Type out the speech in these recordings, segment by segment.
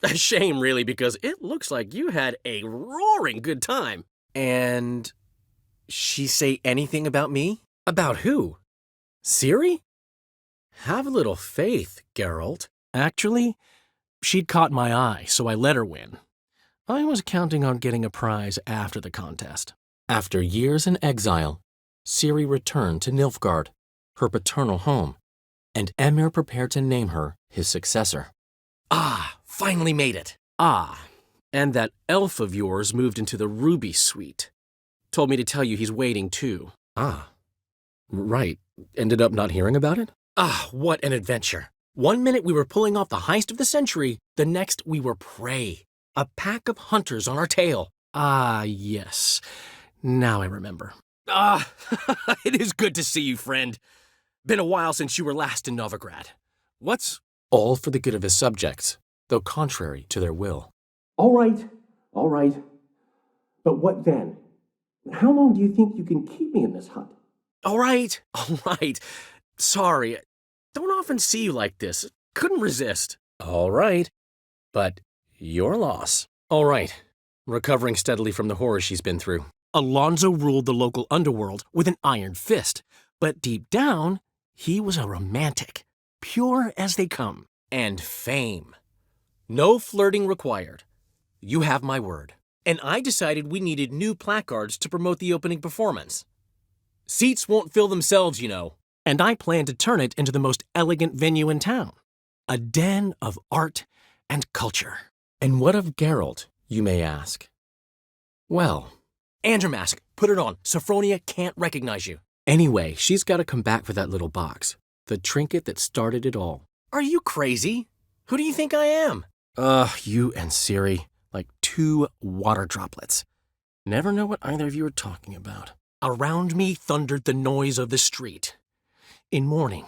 A shame, really, because it looks like you had a roaring good time. And she say anything about me? About who? Ciri? Have a little faith, Geralt. Actually, she'd caught my eye, so I let her win. I was counting on getting a prize after the contest. After years in exile, Ciri returned to Nilfgaard, her paternal home, and Emhyr prepared to name her his successor. Ah, finally made it. Ah, and that elf of yours moved into the Ruby Suite. Told me to tell you he's waiting, too. Ah, right. Ended up not hearing about it? Ah, what an adventure. One minute we were pulling off the heist of the century, the next we were prey. A pack of hunters on our tail. Ah, yes. Now I remember. Ah, it is good to see you, friend. Been a while since you were last in Novigrad. What's... All for the good of his subjects, though contrary to their will. All right. But what then? How long do you think you can keep me in this hut? All right. Sorry. Don't often see you like this. Couldn't resist. All right. But your loss. All right. Recovering steadily from the horror she's been through. Alonso ruled the local underworld with an iron fist, but deep down, he was a romantic, pure as they come. And fame. No flirting required. You have my word. And I decided we needed new placards to promote the opening performance. Seats won't fill themselves, you know. And I plan to turn it into the most elegant venue in town. A den of art and culture. And what of Geralt, you may ask? Well, Andromask, put it on. Sophronia can't recognize you. Anyway, she's got to come back for that little box. The trinket that started it all. Are you crazy? Who do you think I am? You and Ciri, like two water droplets. Never know what either of you are talking about. Around me thundered the noise of the street. In mourning,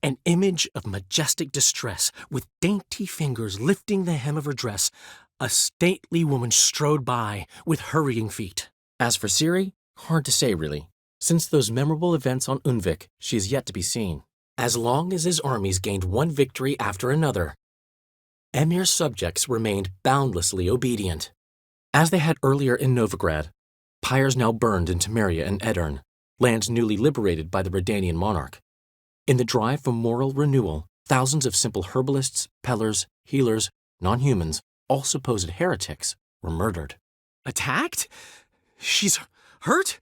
an image of majestic distress, with dainty fingers lifting the hem of her dress, a stately woman strode by with hurrying feet. As for Ciri, hard to say really. Since those memorable events on Unvik, she is yet to be seen. As long as his armies gained one victory after another, Emhyr's subjects remained boundlessly obedient. As they had earlier in Novigrad, pyres now burned in Temeria and Edirn, lands newly liberated by the Redanian monarch. In the drive for moral renewal, thousands of simple herbalists, pellers, healers, non-humans, all supposed heretics, were murdered. Attacked? She's hurt?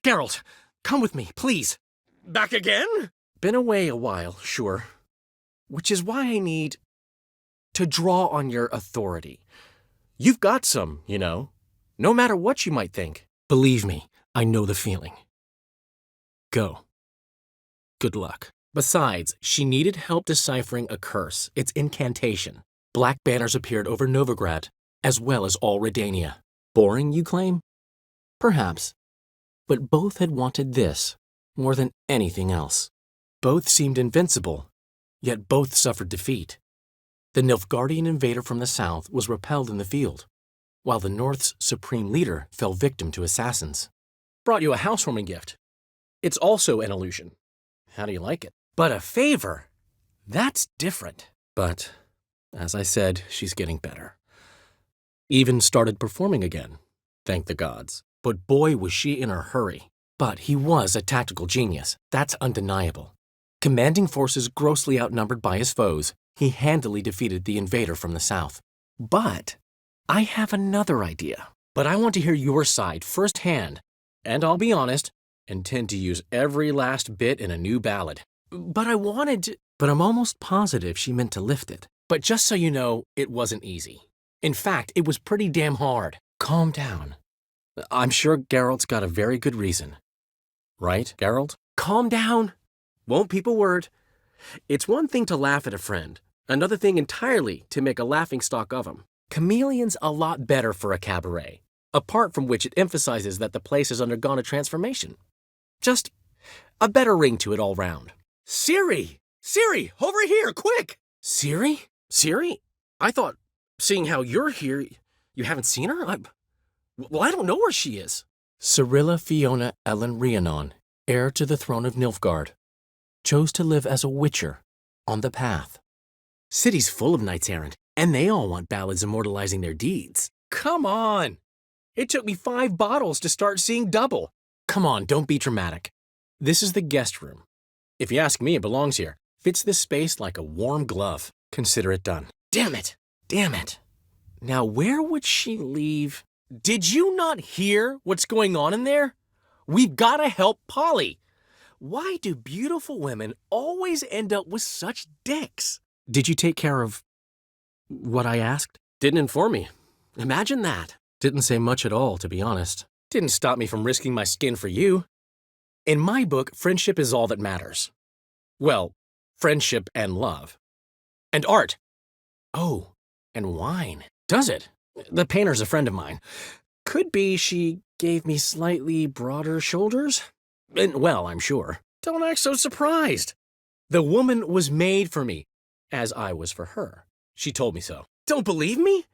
Geralt, come with me, please. Back again? Been away a while, sure. Which is why I need to draw on your authority. You've got some, you know. No matter what you might think. Believe me, I know the feeling. Go. Good luck. Besides, she needed help deciphering a curse, its incantation. Black banners appeared over Novigrad, as well as all Redania. Boring, you claim? Perhaps. But both had wanted this more than anything else. Both seemed invincible, yet both suffered defeat. The Nilfgaardian invader from the south was repelled in the field, while the North's supreme leader fell victim to assassins. Brought you a housewarming gift. It's also an illusion. How do you like it? But a favor? That's different. But, as I said, she's getting better. Even started performing again, thank the gods. But boy, was she in a hurry. But he was a tactical genius, that's undeniable. Commanding forces grossly outnumbered by his foes, he handily defeated the invader from the south. But I have another idea. But I want to hear your side firsthand. And I'll be honest, intend to use every last bit in a new ballad. But I'm almost positive she meant to lift it. But just so you know, it wasn't easy. In fact, it was pretty damn hard. Calm down. I'm sure Geralt's got a very good reason. Right, Geralt? Calm down. Won't people word? It's one thing to laugh at a friend, another thing entirely to make a laughingstock of him. Chameleon's a lot better for a cabaret, apart from which it emphasizes that the place has undergone a transformation. Just a better ring to it all round. Ciri! Ciri, over here, quick! Ciri? Ciri? I thought, seeing how you're here, you haven't seen her? I don't know where she is. Cirilla Fiona Ellen Rhiannon, heir to the throne of Nilfgaard, chose to live as a witcher on the path. City's full of knights errant. And they all want ballads immortalizing their deeds. Come on! It took me 5 bottles to start seeing double. Come on, don't be dramatic. This is the guest room. If you ask me, it belongs here. Fits this space like a warm glove. Consider it done. Damn it! Damn it! Now, where would she leave? Did you not hear what's going on in there? We've got to help Polly. Why do beautiful women always end up with such dicks? Did you take care of what I asked? Didn't inform me. Imagine that. Didn't say much at all, to be honest. Didn't stop me from risking my skin for you. In my book, friendship is all that matters. Well, friendship and love. And art. Oh, and wine. Does it? The painter's a friend of mine. Could be she gave me slightly broader shoulders. And, well, I'm sure. Don't act so surprised. The woman was made for me, as I was for her. She told me so. Don't believe me?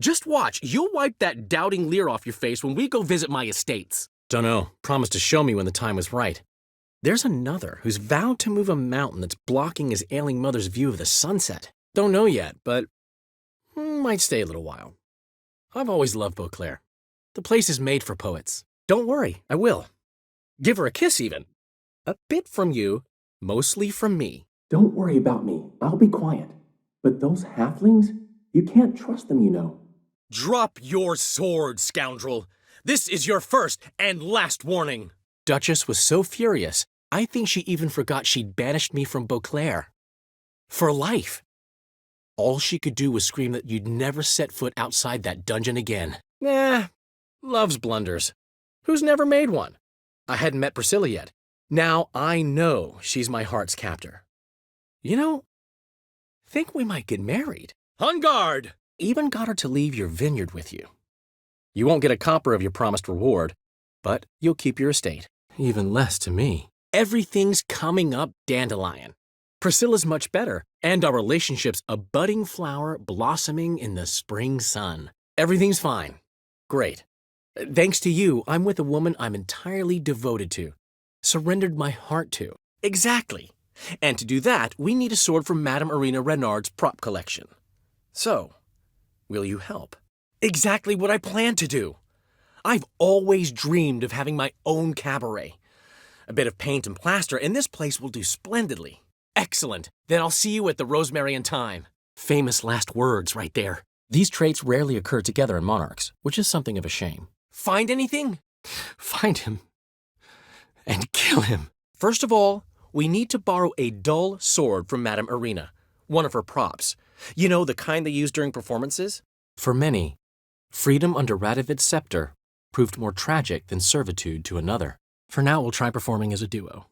Just watch. You'll wipe that doubting leer off your face when we go visit my estates. Dunno. Promised to show me when the time was right. There's another who's vowed to move a mountain that's blocking his ailing mother's view of the sunset. Don't know yet, but might stay a little while. I've always loved Beauclair. The place is made for poets. Don't worry, I will. Give her a kiss, even. A bit from you, mostly from me. Don't worry about me. I'll be quiet. But those halflings, you can't trust them, you know. Drop your sword, scoundrel. This is your first and last warning. Duchess was so furious, I think she even forgot she'd banished me from Beauclair. For life. All she could do was scream that you'd never set foot outside that dungeon again. Nah, love's blunders. Who's never made one? I hadn't met Priscilla yet. Now I know she's my heart's captor. You know, think we might get married. On guard! Even got her to leave your vineyard with you. You won't get a copper of your promised reward, but you'll keep your estate. Even less to me. Everything's coming up, Dandelion. Priscilla's much better, and our relationship's a budding flower blossoming in the spring sun. Everything's fine. Great. Thanks to you, I'm with a woman I'm entirely devoted to, surrendered my heart to. Exactly. And to do that, we need a sword from Madame Irina Renard's prop collection. So, will you help? Exactly what I plan to do. I've always dreamed of having my own cabaret. A bit of paint and plaster, and this place will do splendidly. Excellent. Then I'll see you at the Rosemary and Thyme. Famous last words right there. These traits rarely occur together in monarchs, which is something of a shame. Find anything? Find him and kill him. First of all, we need to borrow a dull sword from Madame Irina, one of her props. You know, the kind they use during performances? For many, freedom under Radovid's scepter proved more tragic than servitude to another. For now, we'll try performing as a duo.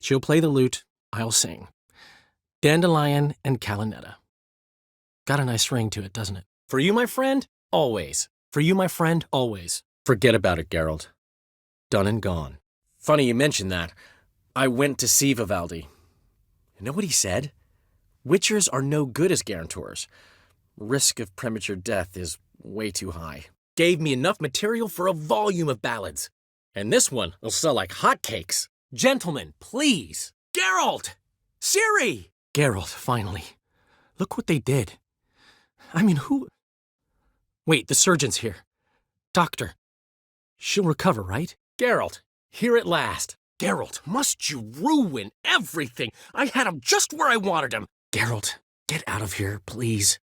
She'll play the lute, I'll sing. Dandelion and Calinetta. Got a nice ring to it, doesn't it? For you, my friend, always. For you, my friend, always. Forget about it, Geralt. Done and gone. Funny you mention that. I went to see Vivaldi. You know what he said? Witchers are no good as guarantors. Risk of premature death is way too high. Gave me enough material for a volume of ballads. And this one will sell like hotcakes. Gentlemen, please. Geralt! Ciri! Geralt, finally. Look what they did. I mean, who... Wait, the surgeon's here. Doctor. She'll recover, right? Geralt, here at last. Geralt, must you ruin everything? I had him just where I wanted him. Geralt, get out of here, please.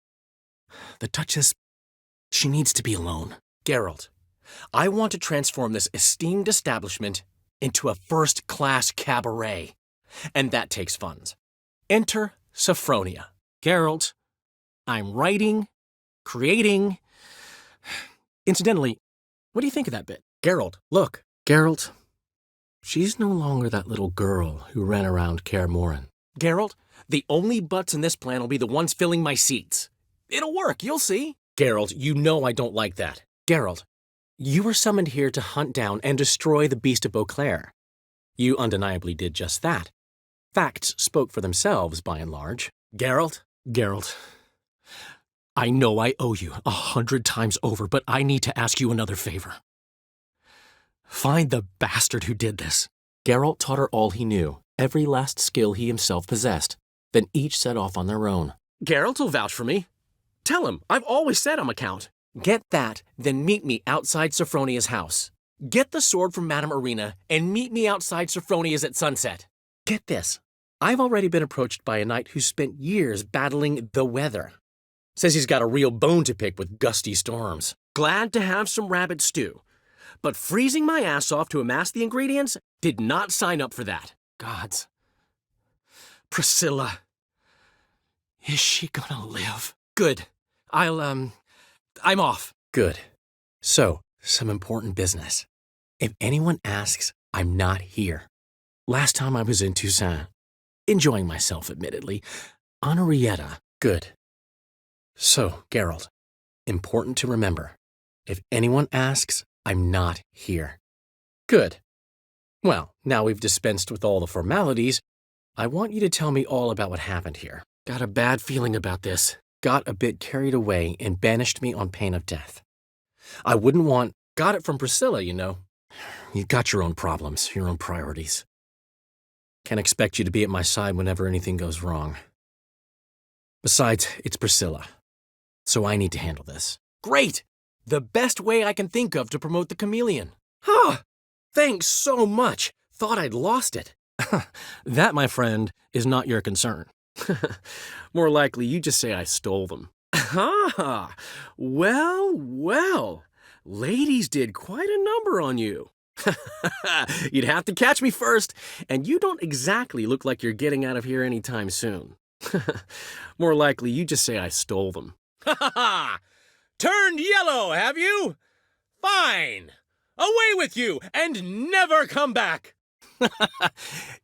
The Duchess, she needs to be alone. Geralt, I want to transform this esteemed establishment into a first-class cabaret. And that takes funds. Enter Sophronia. Geralt, I'm writing, creating... Incidentally, what do you think of that bit? Geralt, look. Geralt, she's no longer that little girl who ran around Kaer Morhen. Geralt, the only butts in this plan will be the ones filling my seats. It'll work, you'll see. Geralt, you know I don't like that. Geralt, you were summoned here to hunt down and destroy the Beast of Beauclair. You undeniably did just that. Facts spoke for themselves, by and large. Geralt? Geralt, I know I owe you 100 times over, but I need to ask you another favor. Find the bastard who did this. Geralt taught her all he knew, every last skill he himself possessed. Then each set off on their own. Geralt will vouch for me. Tell him, I've always said I'm a count. Get that, then meet me outside Sophronia's house. Get the sword from Madame Arena and meet me outside Sophronia's at sunset. Get this. I've already been approached by a knight who spent years battling the weather. Says he's got a real bone to pick with gusty storms. Glad to have some rabbit stew. But freezing my ass off to amass the ingredients did not sign up for that. Gods. Priscilla. Is she gonna live? Good. I'm off. Good. So, some important business. If anyone asks, I'm not here. Last time I was in Toussaint, enjoying myself, admittedly, on a rietta. Good. So, Geralt, important to remember. If anyone asks, I'm not here. Good. Well, now we've dispensed with all the formalities, I want you to tell me all about what happened here. Got a bad feeling about this. Got a bit carried away and banished me on pain of death. I wouldn't want... Got it from Priscilla, you know. You've got your own problems, your own priorities. Can't expect you to be at my side whenever anything goes wrong. Besides, it's Priscilla. So I need to handle this. Great! The best way I can think of to promote the chameleon. Huh! Thanks so much. Thought I'd lost it. That, my friend, is not your concern. More likely you just say I stole them. Ah, well. Ladies did quite a number on you. You'd have to catch me first, and you don't exactly look like you're getting out of here anytime soon. More likely you just say I stole them. Ha ha ha! Turned yellow, have you? Fine! Away with you, and never come back!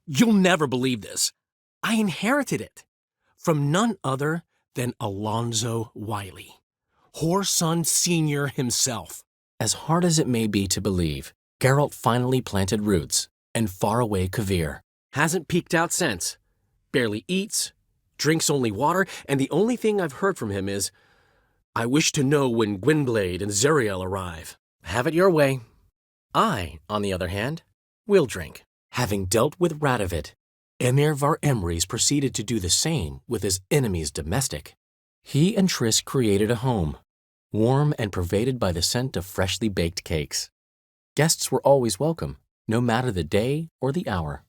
You'll never believe this. I inherited it from none other than Alonzo Wiley, Whoreson Sr. himself. As hard as it may be to believe, Geralt finally planted roots and faraway Kavir. Hasn't peeked out since. Barely eats, drinks only water, and the only thing I've heard from him is, I wish to know when Gwynblade and Zariel arrive. Have it your way. I, on the other hand, will drink. Having dealt with Radovid, Emir var Emreis proceeded to do the same with his enemy's domestic. He and Triss created a home, warm and pervaded by the scent of freshly baked cakes. Guests were always welcome, no matter the day or the hour.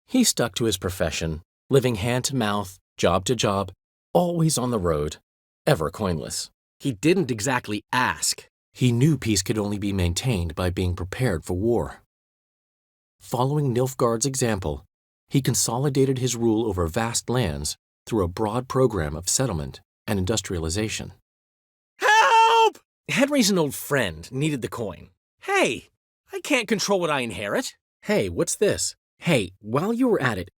He stuck to his profession, living hand to mouth, job to job, always on the road, ever coinless. He didn't exactly ask. He knew peace could only be maintained by being prepared for war. Following Nilfgaard's example, he consolidated his rule over vast lands through a broad program of settlement and industrialization. Help! Henry's an old friend, needed the coin. Hey, I can't control what I inherit. Hey, what's this? Hey, while you were at it,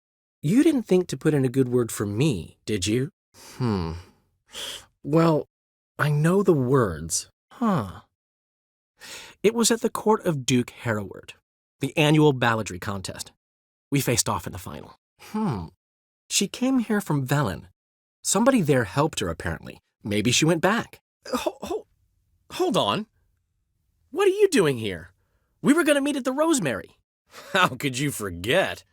you didn't think to put in a good word for me, did you? Well, I know the words. It was at the court of Duke Hereward, the annual balladry contest. We faced off in the final. She came here from Velen. Somebody there helped her, apparently. Maybe she went back. Hold on. What are you doing here? We were going to meet at the Rosemary. How could you forget?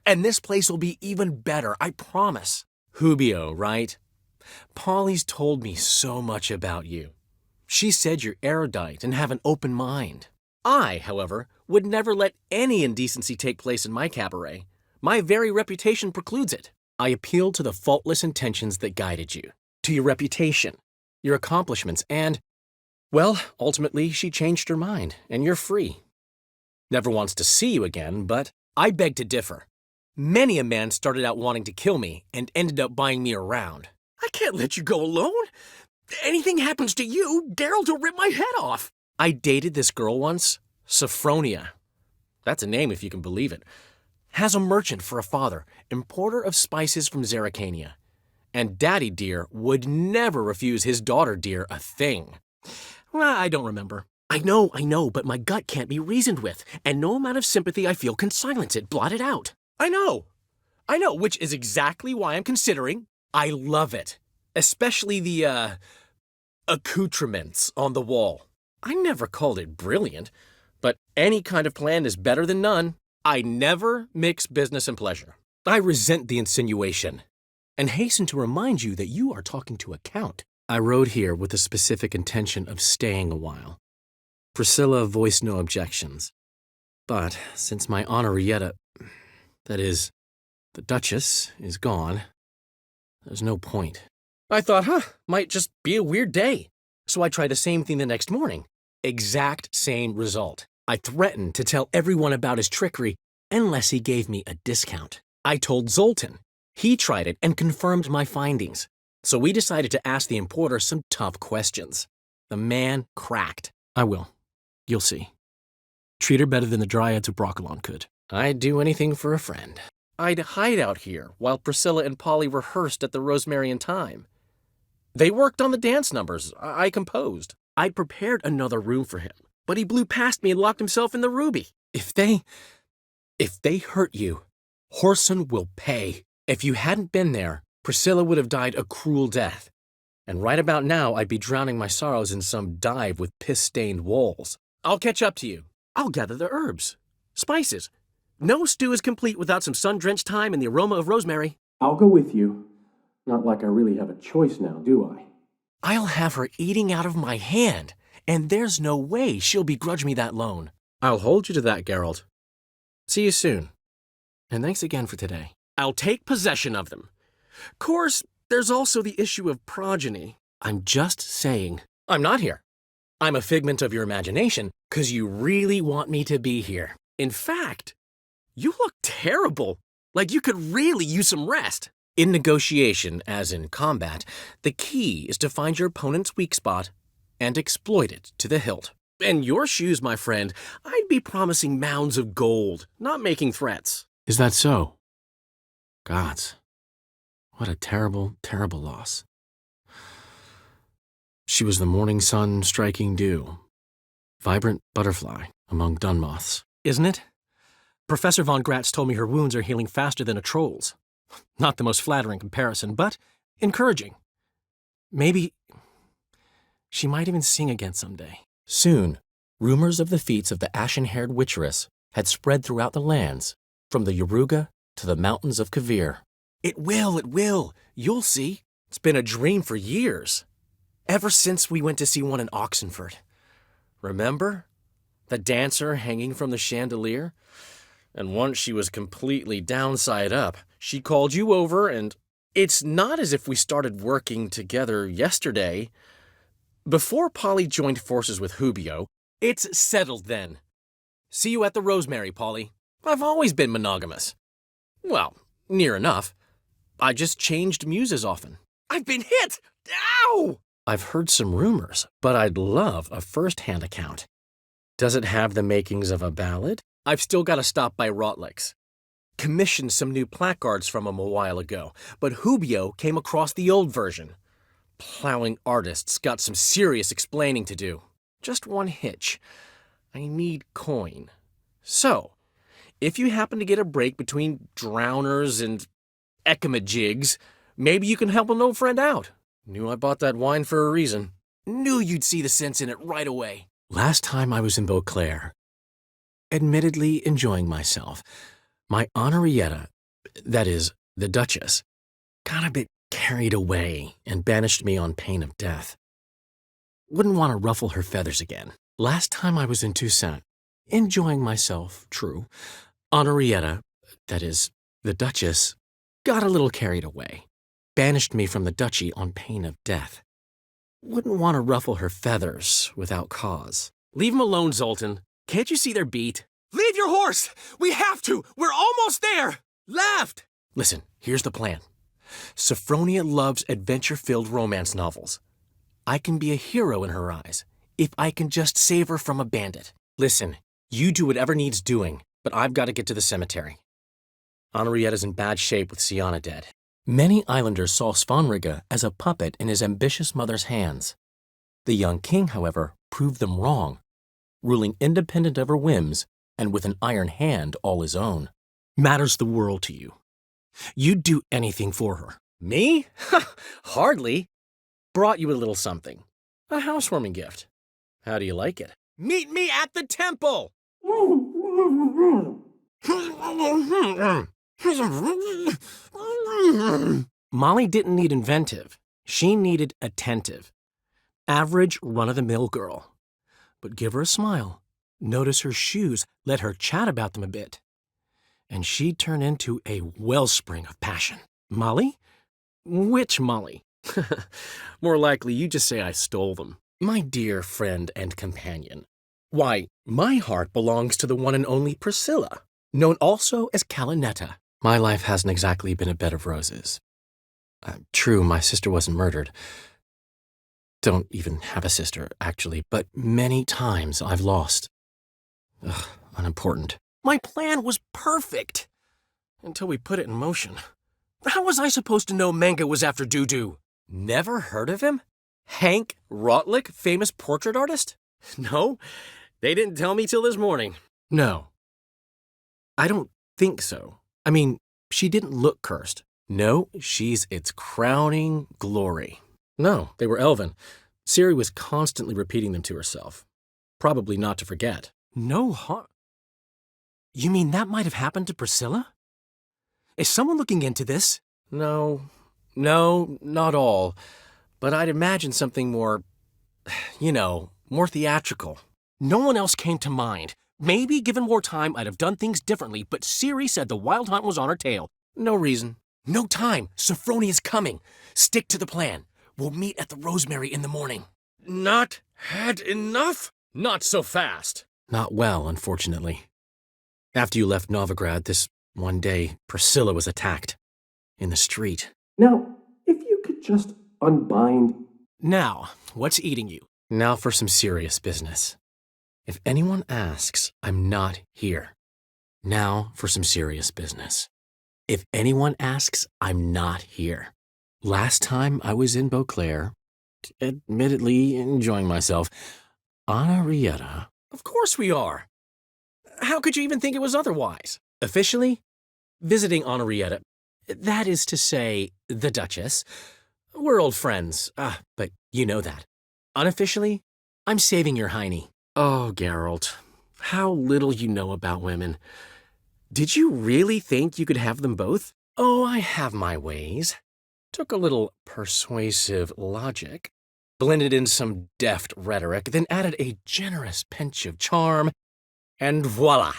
And this place will be even better, I promise. Hubio, right? Polly's told me so much about you. She said you're erudite and have an open mind. I, however, would never let any indecency take place in my cabaret. My very reputation precludes it. I appeal to the faultless intentions that guided you, to your reputation, your accomplishments, and, well, ultimately she changed her mind, and you're free. Never wants to see you again, but I beg to differ. Many a man started out wanting to kill me and ended up buying me around. I can't let you go alone. Anything happens to you, Geralt will rip my head off. I dated this girl once, Sophronia. That's a name if you can believe it. Has a merchant for a father, importer of spices from Zerrikania. And Daddy Dear would never refuse his daughter Dear a thing. I don't remember. I know, but my gut can't be reasoned with, and no amount of sympathy I feel can silence it, blot it out. I know, which is exactly why I'm considering. I love it. Especially the, accoutrements on the wall. I never called it brilliant, but any kind of plan is better than none. I never mix business and pleasure. I resent the insinuation, and hasten to remind you that you are talking to a count. I rode here with the specific intention of staying a while. Priscilla voiced no objections. But since my Henrietta, that is, the Duchess, is gone, there's no point. I thought, might just be a weird day. So I tried the same thing the next morning. Exact same result. I threatened to tell everyone about his trickery unless he gave me a discount. I told Zoltan. He tried it and confirmed my findings. So we decided to ask the importer some tough questions. The man cracked. I will. You'll see. Treat her better than the Dryads of Broccolon could. I'd do anything for a friend. I'd hide out here while Priscilla and Polly rehearsed at the Rosemary and Thyme. They worked on the dance numbers I composed. I'd prepared another room for him, but he blew past me and locked himself in the Ruby. If they hurt you, Whoreson will pay. If you hadn't been there, Priscilla would have died a cruel death. And right about now, I'd be drowning my sorrows in some dive with piss-stained walls. I'll catch up to you. I'll gather the herbs, spices. No stew is complete without some sun-drenched thyme and the aroma of rosemary. I'll go with you. Not like I really have a choice now, do I? I'll have her eating out of my hand, and there's no way she'll begrudge me that loan. I'll hold you to that, Geralt. See you soon. And thanks again for today. I'll take possession of them. Course, there's also the issue of progeny. I'm just saying. I'm not here. I'm a figment of your imagination, 'cause you really want me to be here. In fact, you look terrible. Like you could really use some rest. In negotiation, as in combat, the key is to find your opponent's weak spot and exploit it to the hilt. In your shoes, my friend, I'd be promising mounds of gold, not making threats. Is that so? Gods, what a terrible, terrible loss. She was the morning sun striking dew, vibrant butterfly among dun moths. Isn't it? Professor von Gratz told me her wounds are healing faster than a troll's. Not the most flattering comparison, but encouraging. Maybe she might even sing again someday. Soon, rumors of the feats of the ashen-haired witcheress had spread throughout the lands, from the Yaruga to the mountains of Kavir. It will. You'll see. It's been a dream for years. Ever since we went to see one in Oxenford. Remember? The dancer hanging from the chandelier? And once she was completely downside up, she called you over and it's not as if we started working together yesterday. Before Polly joined forces with Hubio, it's settled then. See you at the Rosemary, Polly. I've always been monogamous. Well, near enough. I just changed muses often. I've been hit! Ow! I've heard some rumors, but I'd love a first-hand account. Does it have the makings of a ballad? I've still got to stop by Rotlick's. Commissioned some new placards from him a while ago, but Hubio came across the old version. Plowing artists got some serious explaining to do. Just one hitch. I need coin. So, if you happen to get a break between drowners and ecamajigs, maybe you can help an old friend out. Knew I bought that wine for a reason. Knew you'd see the sense in it right away. Last time I was in Beauclair, admittedly enjoying myself, my Henrietta, that is, the Duchess, got a bit carried away and banished me on pain of death. Wouldn't want to ruffle her feathers again. Last time I was in Toussaint, enjoying myself, true, Henrietta, that is, the Duchess, got a little carried away, banished me from the duchy on pain of death. Wouldn't want to ruffle her feathers without cause. Leave 'em alone, Zoltan. Can't you see they're beat? Leave your horse! We have to! We're almost there! Left! Listen, here's the plan. Sophronia loves adventure-filled romance novels. I can be a hero in her eyes, if I can just save her from a bandit. Listen, you do whatever needs doing, but I've got to get to the cemetery. Henrietta's in bad shape with Sienna dead. Many islanders saw Svanrige as a puppet in his ambitious mother's hands. The young king, however, proved them wrong, ruling independent of her whims and with an iron hand all his own. Matters the world to you. You'd do anything for her. Me? Hardly. Brought you a little something. A housewarming gift. How do you like it? Meet me at the temple! Molly didn't need inventive. She needed attentive, average run-of-the-mill girl. But give her a smile, notice her shoes, let her chat about them a bit, and she'd turn into a wellspring of passion. Molly? Which Molly? More likely you just say I stole them. My dear friend and companion. Why, my heart belongs to the one and only Priscilla, known also as Calinetta. My life hasn't exactly been a bed of roses. True, my sister wasn't murdered. Don't even have a sister, actually, but many times I've lost. Ugh, unimportant. My plan was perfect, until we put it in motion. How was I supposed to know Manga was after Doo-Doo? Never heard of him? Hank Rotlick, famous portrait artist? No, they didn't tell me till this morning. No. I don't think so. I mean, she didn't look cursed. No, she's its crowning glory. No, they were elven. Ciri was constantly repeating them to herself. Probably not to forget. No harm. You mean that might have happened to Priscilla? Is someone looking into this? No, not all. But I'd imagine something more, more theatrical. No one else came to mind. Maybe given more time, I'd have done things differently, but Ciri said the Wild Hunt was on her tail. No reason. No time. Sophronia's coming. Stick to the plan. We'll meet at the Rosemary in the morning. Not had enough? Not so fast. Not well, unfortunately. After you left Novigrad, this one day, Priscilla was attacked. In the street. Now, if you could just unbind... Now, what's eating you? Now for some serious business. If anyone asks, I'm not here. Now for some serious business. If anyone asks, I'm not here. Last time I was in Beauclair, admittedly enjoying myself, Henrietta. Of course we are. How could you even think it was otherwise? Officially, visiting Henrietta, that is to say, the Duchess. We're old friends, but you know that. Unofficially, I'm saving your hiney. Oh, Geralt, how little you know about women. Did you really think you could have them both? Oh, I have my ways. Took a little persuasive logic, blended in some deft rhetoric, then added a generous pinch of charm, and voila,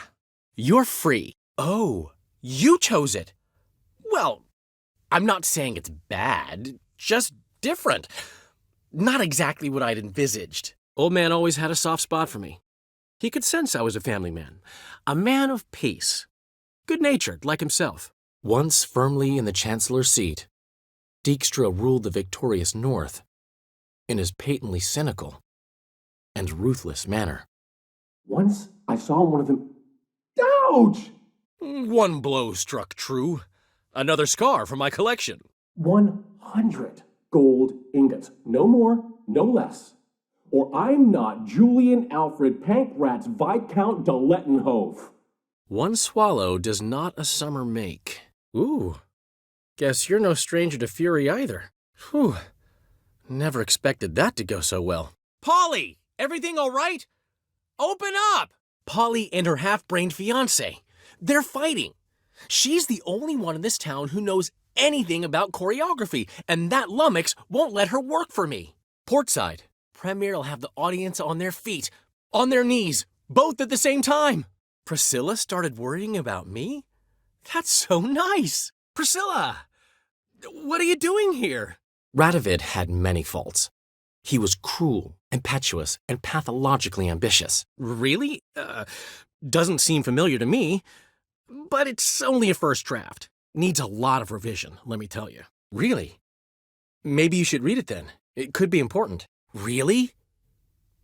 you're free. Oh, you chose it. Well, I'm not saying it's bad, just different. Not exactly what I'd envisaged. Old man always had a soft spot for me. He could sense I was a family man, a man of peace, good-natured like himself. Once firmly in the Chancellor's seat, Dijkstra ruled the victorious North in his patently cynical and ruthless manner. Once I saw one of them... Ouch! One blow struck true. Another scar from my collection. 100 gold ingots. No more, no less. Or I'm not Julian Alfred Pankratz Viscount de Lettenhove. One swallow does not a summer make. Ooh, guess you're no stranger to fury either. Whew, never expected that to go so well. Polly, everything all right? Open up! Polly and her half-brained fiancé. They're fighting. She's the only one in this town who knows anything about choreography, and that lummox won't let her work for me. Portside, Premier'll have the audience on their feet, on their knees, both at the same time. Priscilla started worrying about me? That's so nice. Priscilla, what are you doing here? Radovid had many faults. He was cruel, impetuous, and pathologically ambitious. Really? Doesn't seem familiar to me. But it's only a first draft. Needs a lot of revision, let me tell you. Really? Maybe you should read it then. It could be important. Really?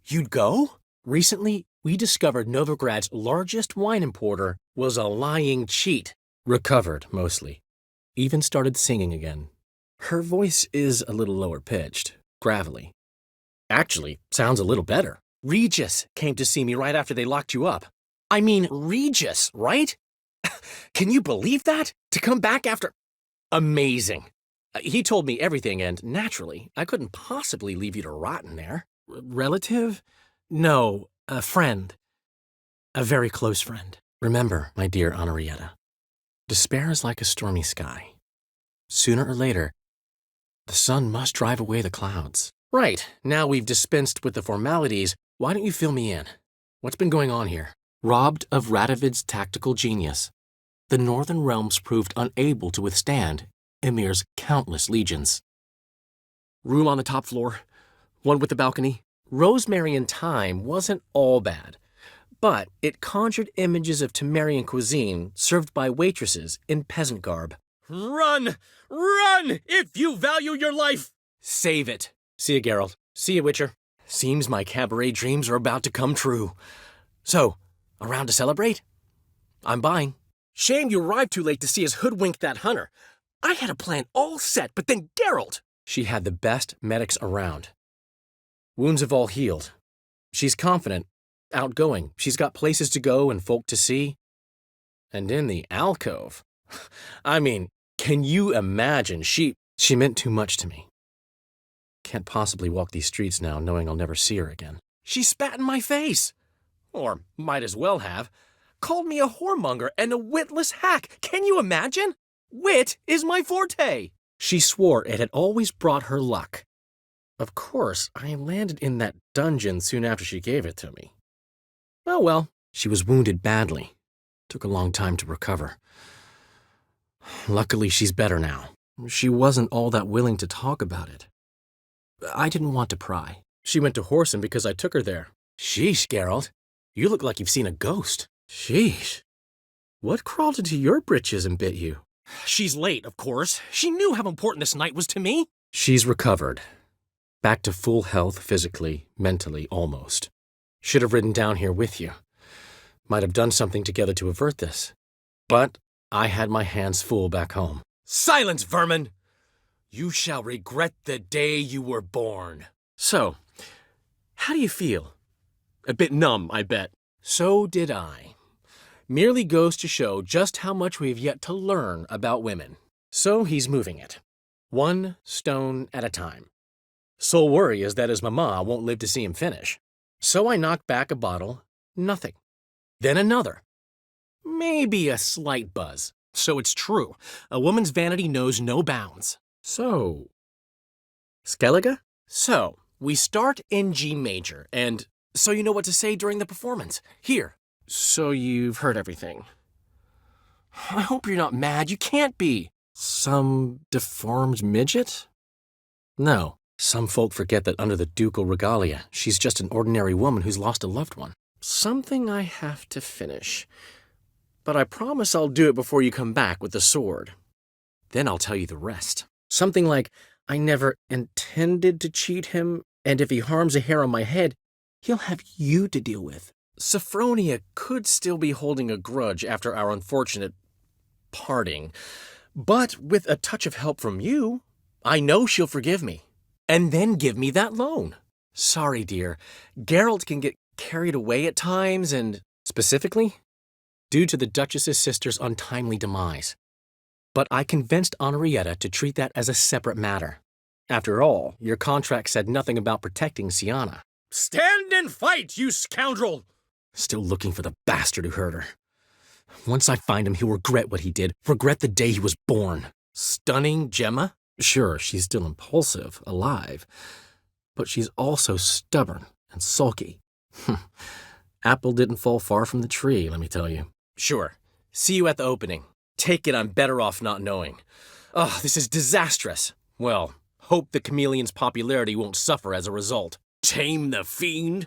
You'd go? Recently, we discovered Novigrad's largest wine importer was a lying cheat. Recovered, mostly. Even started singing again. Her voice is a little lower pitched, gravelly. Actually, sounds a little better. Regis came to see me right after they locked you up. I mean, Regis, right? Can you believe that? To come back after... Amazing. He told me everything, and naturally, I couldn't possibly leave you to rot in there. Relative? No, a friend. A very close friend. Remember, my dear Henrietta, despair is like a stormy sky. Sooner or later, The sun must drive away the clouds. Right, now we've dispensed with the formalities, why don't you fill me in? What's been going on here? Robbed of Radovid's tactical genius, the Northern Realms proved unable to withstand Emir's countless legions. Room on the top floor, one with the balcony. Rosemary and thyme wasn't all bad, but it conjured images of Temerian cuisine served by waitresses in peasant garb. Run! Run! If you value your life! Save it. See ya, Geralt. See ya, Witcher. Seems my cabaret dreams are about to come true. So, around to celebrate? I'm buying. Shame you arrived too late to see us hoodwink that hunter. I had a plan all set, but then Geralt! She had the best medics around. Wounds have all healed. She's confident, outgoing. She's got places to go and folk to see. And in the alcove. I mean, can you imagine? She meant too much to me. Can't possibly walk these streets now knowing I'll never see her again. She spat in my face. Or might as well have. Called me a whoremonger and a witless hack. Can you imagine? Wit is my forte. She swore it had always brought her luck. Of course, I landed in that dungeon soon after she gave it to me. Oh well, she was wounded badly. Took a long time to recover. Luckily, she's better now. She wasn't all that willing to talk about it. I didn't want to pry. She went to Horsen because I took her there. Sheesh, Geralt. You look like you've seen a ghost. Sheesh. What crawled into your britches and bit you? She's late, of course. She knew how important this night was to me. She's recovered. Back to full health physically, mentally, almost. Should have ridden down here with you. Might have done something together to avert this. But I had my hands full back home. Silence, vermin! You shall regret the day you were born. So, how do you feel? A bit numb, I bet. So did I. Merely goes to show just how much we've yet to learn about women. So he's moving it. One stone at a time. Sole worry is that his mama won't live to see him finish. So I knock back a bottle. Nothing. Then another. Maybe a slight buzz. So it's true. A woman's vanity knows no bounds. So, Skellige? So, we start in G major, and so you know what to say during the performance. Here. So you've heard everything. I hope you're not mad. You can't be. Some deformed midget? No. Some folk forget that under the ducal regalia, she's just an ordinary woman who's lost a loved one. Something I have to finish. But I promise I'll do it before you come back with the sword. Then I'll tell you the rest. Something like, I never intended to cheat him, and if he harms a hair on my head, he'll have you to deal with. Sophronia could still be holding a grudge after our unfortunate parting, but with a touch of help from you, I know she'll forgive me, and then give me that loan. Sorry, dear, Geralt can get carried away at times, and specifically, due to the Duchess's sister's untimely demise. But I convinced Henrietta to treat that as a separate matter. After all, your contract said nothing about protecting Sienna. Stand and fight, you scoundrel! Still looking for the bastard who hurt her. Once I find him, he'll regret what he did, regret the day he was born. Stunning Gemma? Sure, she's still impulsive, alive, but she's also stubborn and sulky. Apple didn't fall far from the tree, let me tell you. Sure. See you at the opening. Take it I'm better off not knowing. Oh, this is disastrous. Well, hope the chameleon's popularity won't suffer as a result. Tame the fiend?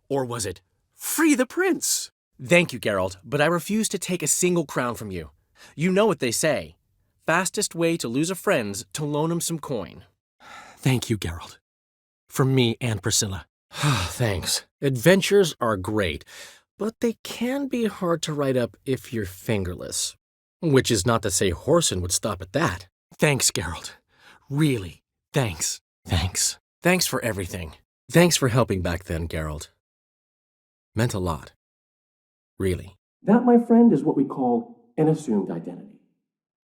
Or was it free the prince? Thank you, Geralt, but I refuse to take a single crown from you. You know what they say. Fastest way to lose a friend's to loan him some coin. Thank you, Geralt. From me and Priscilla. Thanks. Adventures are great, but they can be hard to write up if you're fingerless. Which is not to say Horsen would stop at that. Thanks, Geralt. Really, thanks. Thanks. Thanks for everything. Thanks for helping back then, Geralt. Meant a lot. Really. That, my friend, is what we call an assumed identity.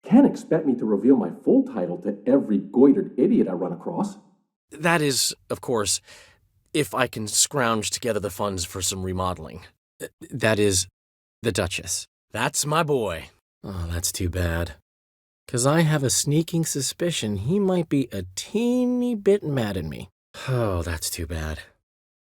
Can't expect me to reveal my full title to every goitered idiot I run across. That is, of course, if I can scrounge together the funds for some remodeling. That is, the Duchess. That's my boy. Oh, that's too bad. 'Cause I have a sneaking suspicion he might be a teeny bit mad at me. Oh, that's too bad.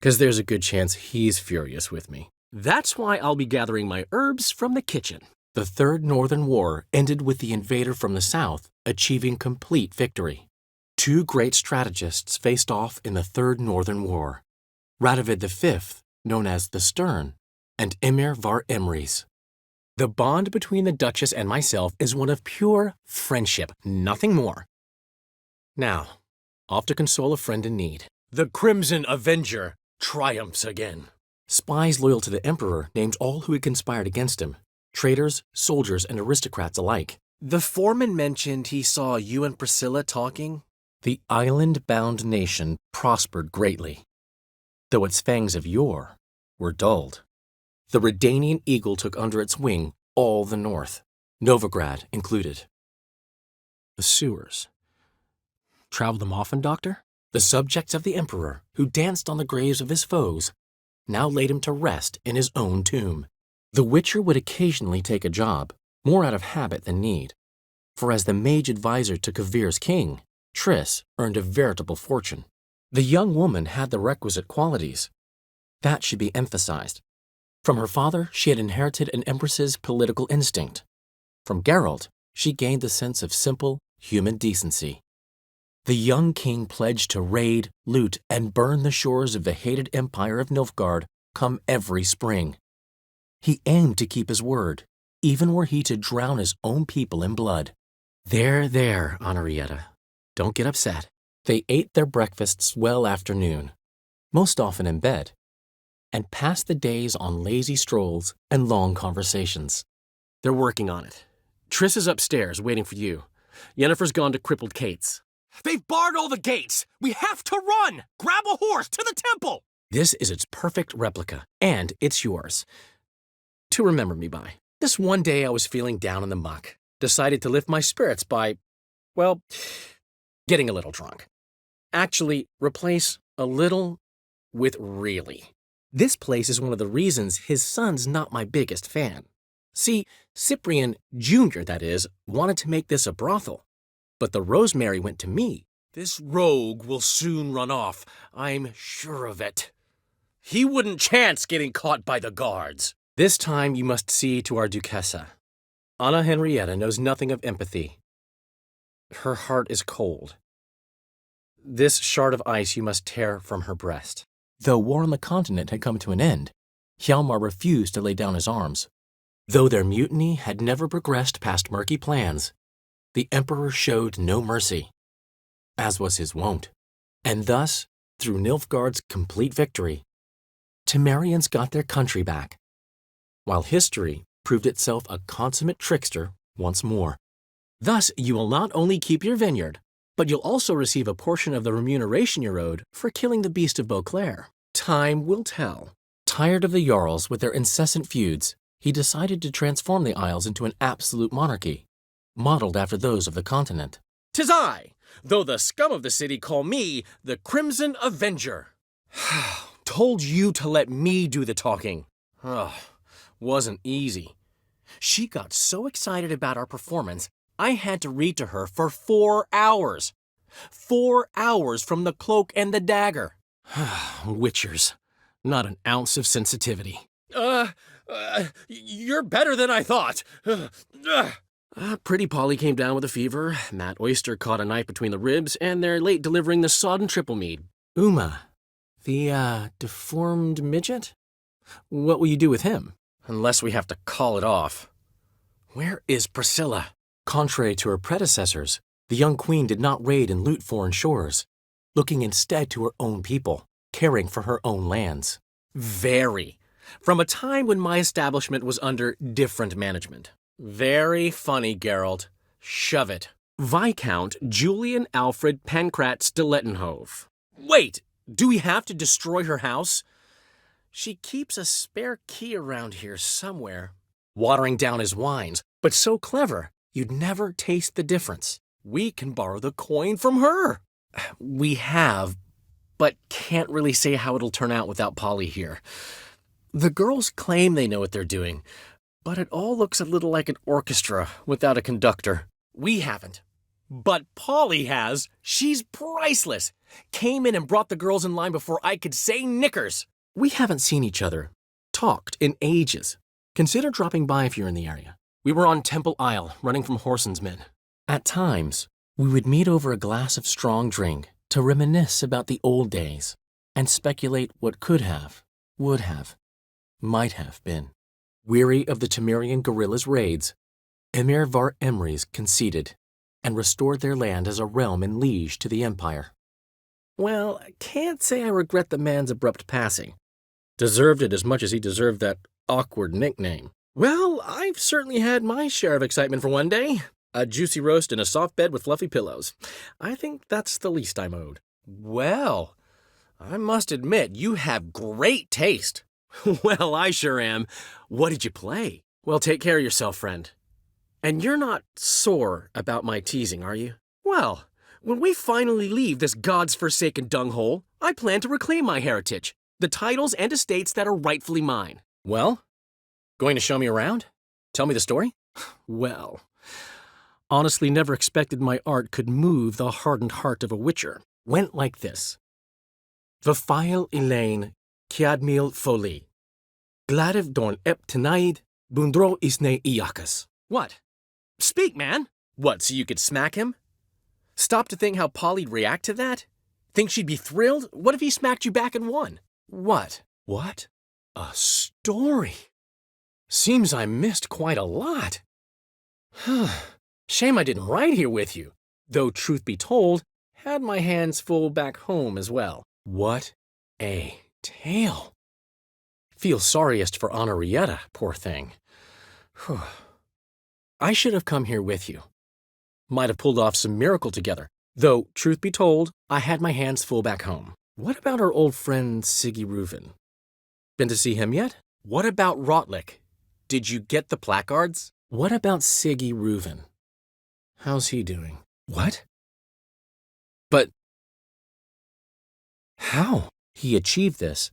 'Cause there's a good chance he's furious with me. That's why I'll be gathering my herbs from the kitchen. The Third Northern War ended with the invader from the south achieving complete victory. Two great strategists faced off in the Third Northern War. Radovid V, known as the Stern, and Emir var Emrys. The bond between the Duchess and myself is one of pure friendship, nothing more. Now, off to console a friend in need. The Crimson Avenger triumphs again. Spies loyal to the Emperor named all who had conspired against him, traitors, soldiers, and aristocrats alike. The foreman mentioned he saw you and Priscilla talking. The island-bound nation prospered greatly, though its fangs of yore were dulled. The Redanian eagle took under its wing all the north, Novigrad included. The sewers. Travel them often, Doctor? The subjects of the Emperor, who danced on the graves of his foes, now laid him to rest in his own tomb. The Witcher would occasionally take a job, more out of habit than need, for as the mage advisor to Kavir's king, Triss earned a veritable fortune. The young woman had the requisite qualities. That should be emphasized. From her father, she had inherited an empress's political instinct. From Geralt, she gained the sense of simple, human decency. The young king pledged to raid, loot, and burn the shores of the hated empire of Nilfgaard come every spring. He aimed to keep his word, even were he to drown his own people in blood. There, Honorrietta. Don't get upset. They ate their breakfasts well after noon, most often in bed, and passed the days on lazy strolls and long conversations. They're working on it. Triss is upstairs waiting for you. Yennefer's gone to crippled Kate's. They've barred all the gates! We have to run! Grab a horse to the temple! This is its perfect replica, and it's yours. To remember me by. This one day I was feeling down in the muck. Decided to lift my spirits by, well, getting a little drunk. Actually, replace a little with really. This place is one of the reasons his son's not my biggest fan. See, Cyprian Jr., that is, wanted to make this a brothel. But the Rosemary went to me. This rogue will soon run off, I'm sure of it. He wouldn't chance getting caught by the guards. This time you must see to our Duchessa. Anna Henrietta knows nothing of empathy. Her heart is cold. This shard of ice you must tear from her breast. Though war on the continent had come to an end, Hjalmar refused to lay down his arms. Though their mutiny had never progressed past murky plans, the Emperor showed no mercy, as was his wont. And thus, through Nilfgaard's complete victory, Temerians got their country back, while history proved itself a consummate trickster once more. Thus, you will not only keep your vineyard, but you'll also receive a portion of the remuneration you're owed for killing the beast of Beauclair. Time will tell. Tired of the Jarls with their incessant feuds, he decided to transform the Isles into an absolute monarchy, modeled after those of the continent. 'Tis I, though the scum of the city call me the Crimson Avenger. Told you to let me do the talking. Wasn't easy. She got so excited about our performance, I had to read to her for 4 hours. 4 hours from the Cloak and the Dagger. Witchers. Not an ounce of sensitivity. You're better than I thought. Pretty Polly came down with a fever. Matt Oyster caught a knife between the ribs, and they're late delivering the sodden triple mead. Uma, the, deformed midget? What will you do with him? Unless we have to call it off. Where is Priscilla? Contrary to her predecessors, the young queen did not raid and loot foreign shores, looking instead to her own people, caring for her own lands. Very. From a time when my establishment was under different management. Very funny, Geralt. Shove it. Viscount Julian Alfred Pancrat Stilettenhove. Wait, do we have to destroy her house? She keeps a spare key around here somewhere. Watering down his wines, but so clever, you'd never taste the difference. We can borrow the coin from her. We have, but can't really say how it'll turn out without Polly here. The girls claim they know what they're doing, but it all looks a little like an orchestra without a conductor. we haven't. But Polly has. She's priceless. Came in and brought the girls in line before I could say knickers. We haven't seen each other, talked in ages. Consider dropping by if you're in the area. We were on Temple Isle, running from Horson's men. At times, we would meet over a glass of strong drink to reminisce about the old days and speculate what could have, would have, might have been. Weary of the Temerian guerrillas' raids, Emir Var Emrys conceded and restored their land as a realm in liege to the empire. Well, I can't say I regret the man's abrupt passing. Deserved it as much as he deserved that awkward nickname. Well, I've certainly had my share of excitement for one day. A juicy roast in a soft bed with fluffy pillows. I think that's the least I'm owed. Well, I must admit, you have great taste. Well, I sure am. What did you play? Well, take care of yourself, friend. And you're not sore about my teasing, are you? Well, when we finally leave this God's forsaken dunghole, I plan to reclaim my heritage, the titles and estates that are rightfully mine. Well, going to show me around? Tell me the story? Well, honestly never expected my art could move the hardened heart of a witcher. Went like this. Vafail Elaine Kiadmil Foli. Gladiv Dorn Ep Tenaid Bundro Isne Iakas. What? Speak, man. What, so you could smack him? Stop to think how Polly'd react to that? Think she'd be thrilled? What if he smacked you back and won? What? What? A story. Seems I missed quite a lot. Shame I didn't ride here with you, though truth be told, had my hands full back home as well. What a tale. Feel sorriest for Honorietta, poor thing. I should have come here with you. Might have pulled off some miracle together, though, truth be told, I had my hands full back home. What about our old friend Siggy Reuven? Been to see him yet? What about Rotlick? Did you get the placards? What about Siggy Reuven? How's he doing? What? But how? He achieved this,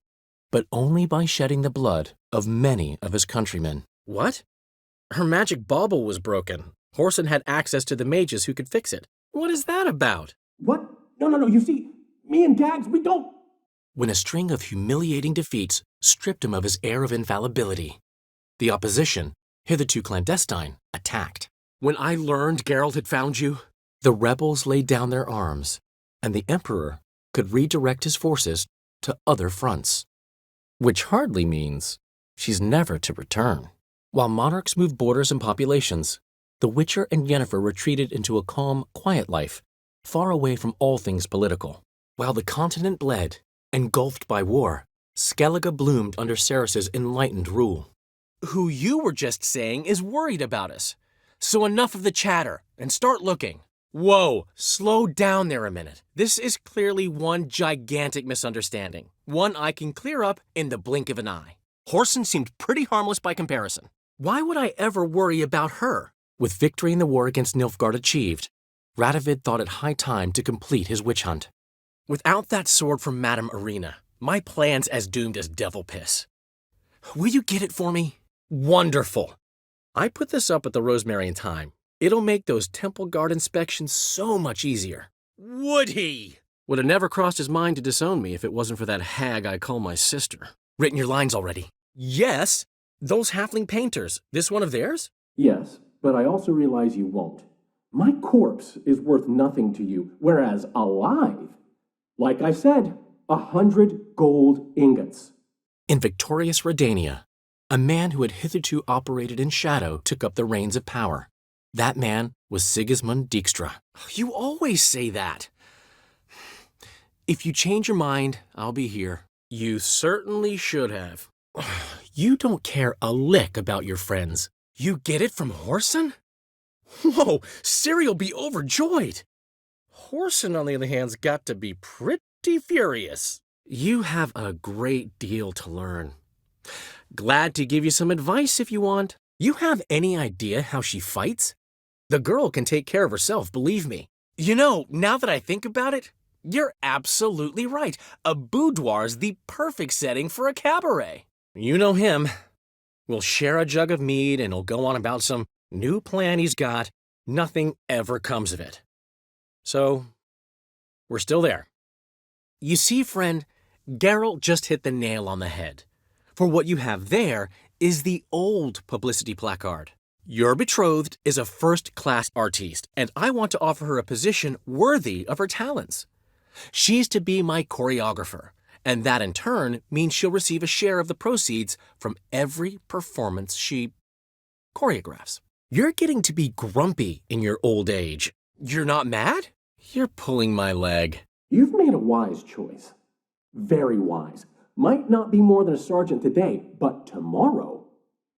but only by shedding the blood of many of his countrymen. What? Her magic bauble was broken. Horson had access to the mages who could fix it. What is that about? What? No. You see, me and Gags, we don't... When a string of humiliating defeats stripped him of his air of infallibility, the opposition, hitherto clandestine, attacked. When I learned Geralt had found you, the rebels laid down their arms, and the Emperor could redirect his forces to other fronts. Which hardly means she's never to return. While monarchs moved borders and populations, the Witcher and Yennefer retreated into a calm, quiet life, far away from all things political. While the continent bled, engulfed by war, Skellige bloomed under Ceres's enlightened rule. Who you were just saying is worried about us. So enough of the chatter, and start looking. Whoa, slow down there a minute. This is clearly one gigantic misunderstanding. One I can clear up in the blink of an eye. Horson seemed pretty harmless by comparison. Why would I ever worry about her? With victory in the war against Nilfgaard achieved, Radovid thought it high time to complete his witch hunt. Without that sword from Madame Arena, my plan's as doomed as devil piss. Will you get it for me? Wonderful. I put this up at the Rosemary in time. It'll make those temple guard inspections so much easier. Would he? Would have never crossed his mind to disown me if it wasn't for that hag I call my sister. Written your lines already? Yes. Those halfling painters. This one of theirs? Yes, but I also realize you won't. My corpse is worth nothing to you, whereas alive, like I said, 100 gold ingots. In victorious Redania, a man who had hitherto operated in shadow took up the reins of power. That man was Sigismund Dijkstra. You always say that. If you change your mind, I'll be here. You certainly should have. You don't care a lick about your friends. You get it from Horson? Whoa, Ciri'll be overjoyed. Horson, on the other hand's got to be pretty furious. You have a great deal to learn. Glad to give you some advice if you want. You have any idea how she fights? The girl can take care of herself, believe me. You know, now that I think about it, you're absolutely right. A boudoir's the perfect setting for a cabaret. You know him. We'll share a jug of mead and he'll go on about some new plan he's got Nothing ever comes of it. So, we're still there. You see, friend, Geralt just hit the nail on the head. For what you have there is the old publicity placard. Your betrothed is a first-class artiste, and I want to offer her a position worthy of her talents. She's to be my choreographer, and that in turn means she'll receive a share of the proceeds from every performance she choreographs. You're getting to be grumpy in your old age. You're not mad? You're pulling my leg. You've made a wise choice. Very wise. Might not be more than a sergeant today, but tomorrow